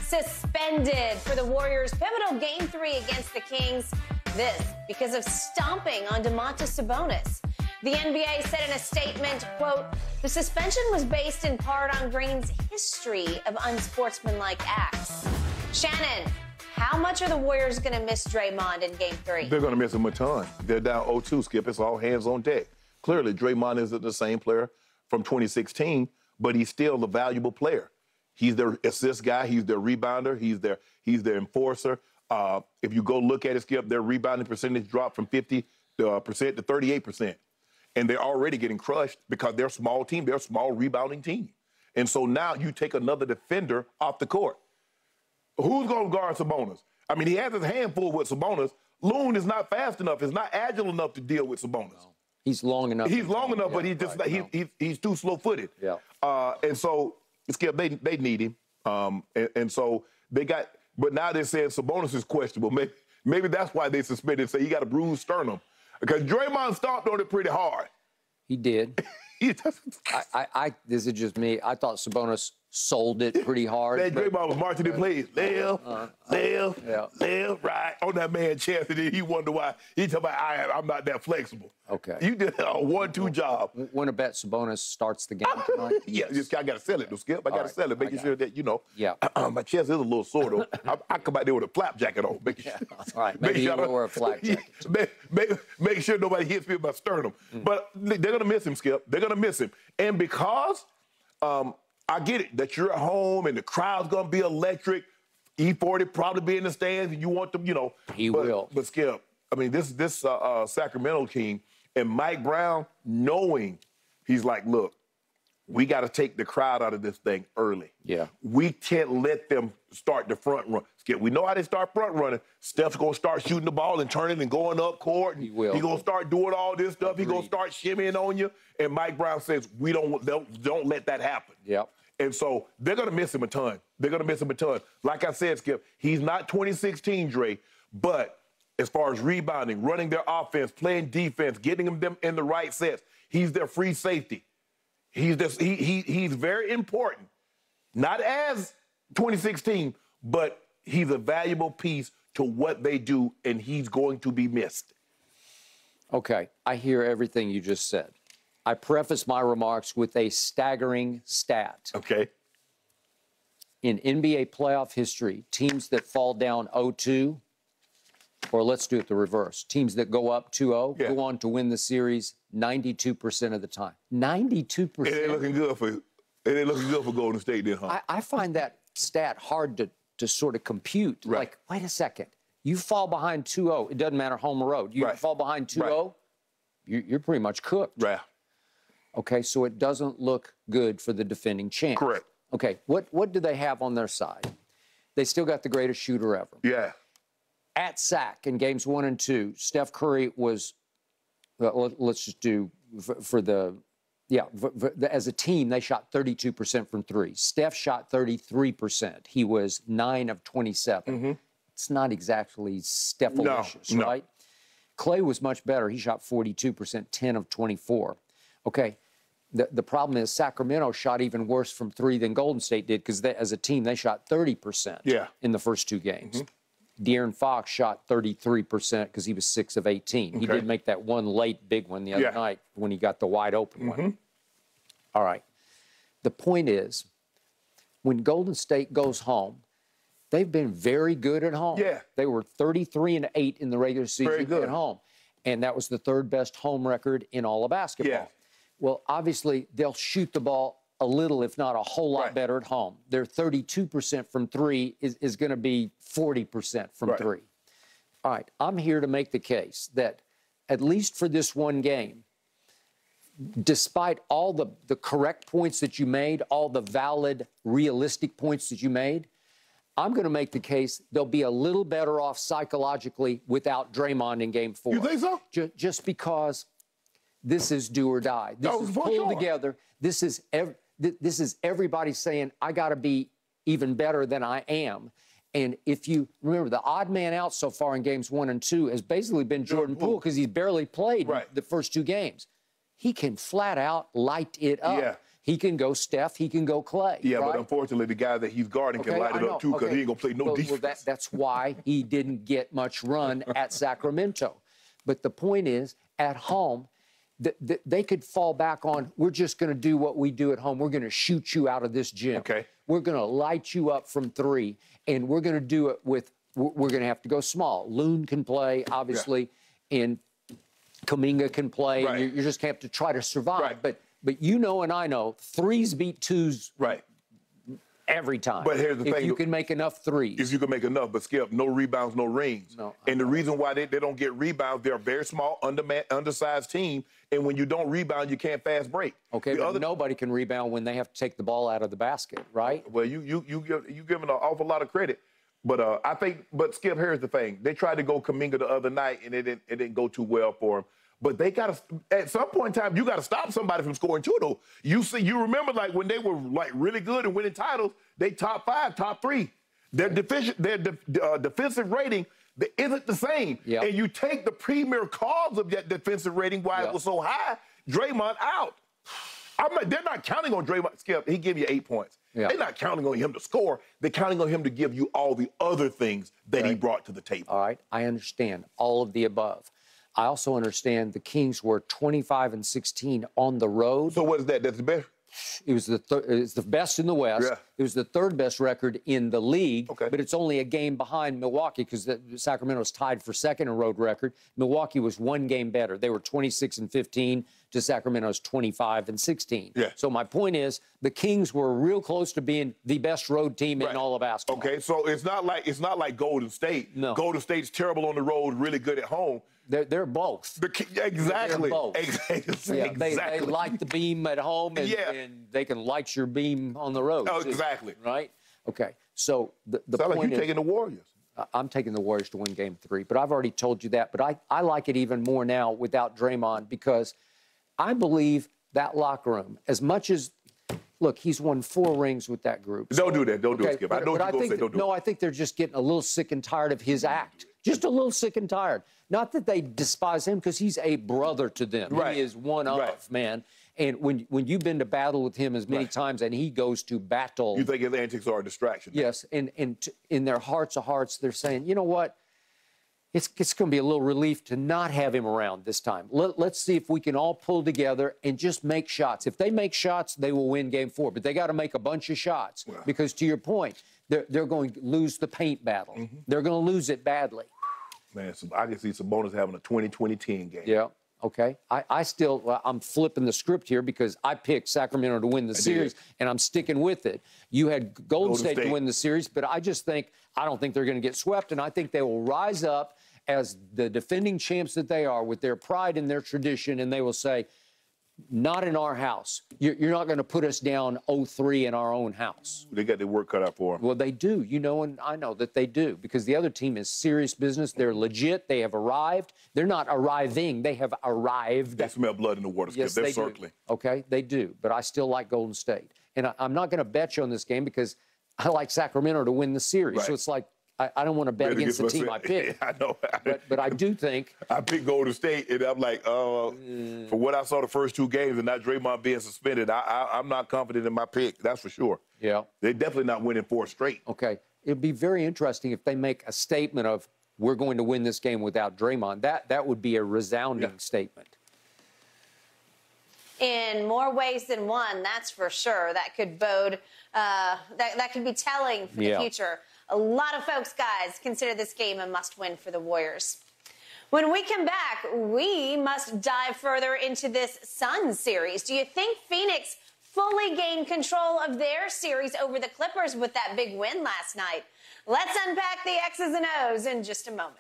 suspended for the Warriors' pivotal Game 3 against the Kings. This because of stomping on Domantas Sabonis. The NBA said in a statement, quote, the suspension was based in part on Green's history of unsportsmanlike acts. Shannon, how much are the Warriors going to miss Draymond in Game 3? They're going to miss him a ton. They're down 0-2, Skip. It's all hands on deck. Clearly, Draymond isn't the same player from 2016, but he's still a valuable player. He's their assist guy. He's their rebounder. He's their enforcer. If you go look at it, Skip, their rebounding percentage dropped from 50% to 38%. And they're already getting crushed because they're a small team. They're a small rebounding team. And so now you take another defender off the court. Who's going to guard Sabonis? I mean, he has his hand full with Sabonis. Loon is not fast enough. Is not agile enough to deal with Sabonis. No. He's long enough. He's long enough, but he's too slow-footed. Yeah. And so, Skip, they need him. And so they got, but now they're saying Sabonis is questionable. Maybe that's why they suspended. Say he got a bruised sternum. Because Draymond stomped on it pretty hard. He did. This is just me. I thought Sabonis sold it pretty hard. That Draymond was marching in place. Left, right, on that man's chest. And then he wondered why. He talking about, I'm not that flexible. Okay. You did a 1-2 job. Want to bet Sabonis starts the game tonight? Yeah, I got to sell it, though, Skip. I got to sell it, making sure that, Yeah. My chest is a little sore, though. I come out there with a flap jacket on. All right, maybe you will wear a flak jacket. Make sure nobody hits me with my sternum. But they're going to miss him, Skip. They're going to miss him. And because I get it, that you're at home and the crowd's going to be electric, E40 probably be in the stands, and you want them, He will. But, Skip, I mean, this Sacramento team, and Mike Brown knowing, he's like, look, we got to take the crowd out of this thing early. Yeah. We can't let them start the front run. Skip, we know how they start front running. Steph's going to start shooting the ball and turning and going up court. He will. He's going to start doing all this stuff. He's going to start shimmying on you. And Mike Brown says, don't let that happen. Yep. And so they're going to miss him a ton. They're going to miss him a ton. Like I said, Skip, he's not 2016, Dre, but as far as rebounding, running their offense, playing defense, getting them in the right sets, he's their free safety. He's very important. Not as 2016, but he's a valuable piece to what they do, and he's going to be missed. Okay, I hear everything you just said. I preface my remarks with a staggering stat. Okay. In NBA playoff history, teams that fall down 0-2, or let's do it the reverse, teams that go up 2-0 go on to win the series 92% of the time. 92%. It ain't looking good for Golden State then, huh? I find that stat hard to sort of compute. Right. Like, wait a second. You fall behind 2-0. It doesn't matter home or road. You fall behind 2-0, you're pretty much cooked. Right. Okay, so it doesn't look good for the defending champ. Correct. Okay, what do they have on their side? They still got the greatest shooter ever. Yeah. At Sac in games 1 and 2, Steph Curry was, let's just do as a team, they shot 32% from three. Steph shot 33%. He was 9 of 27. Mm-hmm. It's not exactly Steph-alicious, right? Clay was much better. He shot 42%, 10 of 24. Okay, the problem is Sacramento shot even worse from three than Golden State did because as a team, they shot 30% in the first 2 games. De'Aaron Fox shot 33% because he was 6 of 18. Okay. He did make that one late big one the other night when he got the wide open one. All right. The point is, when Golden State goes home, they've been very good at home. Yeah. They were 33-8 in the regular season at home. And that was the 3rd best home record in all of basketball. Yeah. Well, obviously, they'll shoot the ball a little, if not a whole lot better at home. Their 32% from three is going to be 40% from three. All right, I'm here to make the case that at least for this one game, despite all the correct points that you made, all the valid, realistic points that you made, I'm going to make the case they'll be a little better off psychologically without Draymond in Game 4. You think so? Just because this is do or die. This is pulled together. This is everybody saying, I got to be even better than I am. And if you remember, the odd man out so far in games 1 and 2 has basically been Jordan Poole because he's barely played the first 2 games. He can flat out light it up. Yeah. He can go Steph. He can go Clay. Yeah, right? but unfortunately, the guy that he's guarding can light it up too because he ain't gonna play no defense. Well, that's why he didn't get much run at Sacramento. But the point is, at home, they could fall back on, we're just going to do what we do at home. We're going to shoot you out of this gym. Okay. We're going to light you up from three, and we're going to do it with, we're going to have to go small. Loon can play, obviously, and Kuminga can play. Right. And you just have to try to survive. Right. But you know and I know, threes beat twos Right. every time. But here's the thing. If you can make enough threes. If you can make enough, but Skip, no rebounds, no rings. No, and the reason why they don't get rebounds, they're a very small, undersized team. And when you don't rebound, you can't fast break. Okay, but nobody can rebound when they have to take the ball out of the basket, right? Well, you giving an awful lot of credit. But but Skip, here's the thing. They tried to go Kuminga the other night, and it didn't go too well for him. But they got to, at some point in time, you got to stop somebody from scoring too, though. You remember, like, when they were, like, really good and winning titles, they top 5, top 3. Their defensive rating isn't the same. Yep. And you take the premier cause of that defensive rating, why it was so high, Draymond out. They're not counting on Draymond. Skip, he gave you 8 points. Yeah. They're not counting on him to score. They're counting on him to give you all the other things that he brought to the table. All right, I understand all of the above. I also understand the Kings were 25-16 on the road. So what is that? That's the best? It was the best in the West. Yeah. It was the third best record in the league, Okay. but it's only a game behind Milwaukee because Sacramento's tied for second in road record. Milwaukee was 1 game better. They were 26-15 to Sacramento's 25-16. Yeah. So my point is the Kings were real close to being the best road team in all of basketball. Okay, so it's not like Golden State. No. Golden State's terrible on the road, really good at home. They're both. Exactly. They're both. Exactly. They light the beam at home, and they can light your beam on the road. Oh, too, exactly. right? Okay. So the Sound point like you're is, taking the Warriors. I'm taking the Warriors to win Game 3, but I've already told you that. But I like it even more now without Draymond because I believe that locker room, as much as, look, he's won 4 rings with that group. Don't do that. Don't do it, Skip. I know what you're going to say. Don't do it. No, I think they're just getting a little sick and tired of his act. Just a little sick and tired. Not that they despise him because he's a brother to them. Right. He is one of, man. And when you've been to battle with him as many times and he goes to battle. You think his antics are a distraction? Yes. And in their hearts of hearts, they're saying, you know what? It's going to be a little relief to not have him around this time. Let's see if we can all pull together and just make shots. If they make shots, they will win Game 4. But they got to make a bunch of shots because, to your point, they're going to lose the paint battle. Mm-hmm. They're going to lose it badly. Man, I can see Sabonis having a 20-20-10 game. Yeah. Okay. I'm flipping the script here because I picked Sacramento to win the series, and I'm sticking with it. You had Golden State to win the series, but I don't think they're going to get swept, and I think they will rise up as the defending champs that they are with their pride and their tradition, and they will say, not in our house. You're not going to put us down 0-3 in our own house. They got their work cut out for them. Well, they do. You know, and I know that they do because the other team is serious business. They're legit. They have arrived. They're not arriving. They have arrived. They smell blood in the water, Skip. Yes, They're they circling. Do. Okay, they do. But I still like Golden State. And I'm not going to bet you on this game because I like Sacramento to win the series. Right. So it's like, I don't want to bet against the team I picked. I know. But I do think. I picked Golden State, and I'm like, for what I saw the first 2 games and not Draymond being suspended, I'm not confident in my pick. That's for sure. Yeah. They're definitely not winning 4 straight. Okay. It'd be very interesting if they make a statement of, we're going to win this game without Draymond. That would be a resounding statement. In more ways than one, that's for sure. That could bode, that could be telling for the future. A lot of folks, guys, consider this game a must-win for the Warriors. When we come back, we must dive further into this Suns series. Do you think Phoenix fully gained control of their series over the Clippers with that big win last night? Let's unpack the X's and O's in just a moment.